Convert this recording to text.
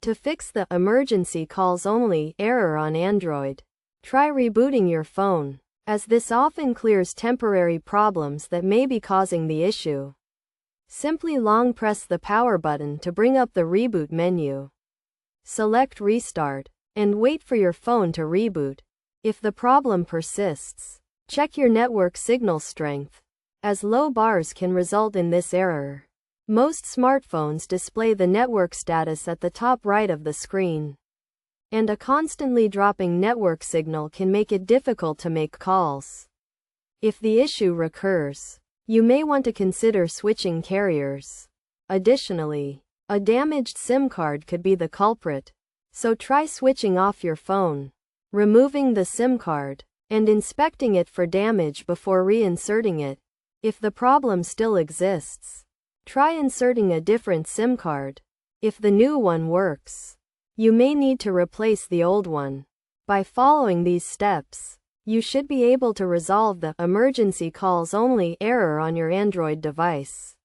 To fix the emergency calls only error on Android, try rebooting your phone, as this often clears temporary problems that may be causing the issue. Simply long press the power button to bring up the reboot menu. Select Restart, and wait for your phone to reboot. If the problem persists, check your network signal strength, as low bars can result in this error. Most smartphones display the network status at the top right of the screen, and a constantly dropping network signal can make it difficult to make calls. If the issue recurs, you may want to consider switching carriers. Additionally, a damaged SIM card could be the culprit, so try switching off your phone, removing the SIM card, and inspecting it for damage before reinserting it. If the problem still exists, try inserting a different SIM card. If the new one works, you may need to replace the old one. By following these steps, you should be able to resolve the emergency calls only error on your Android device.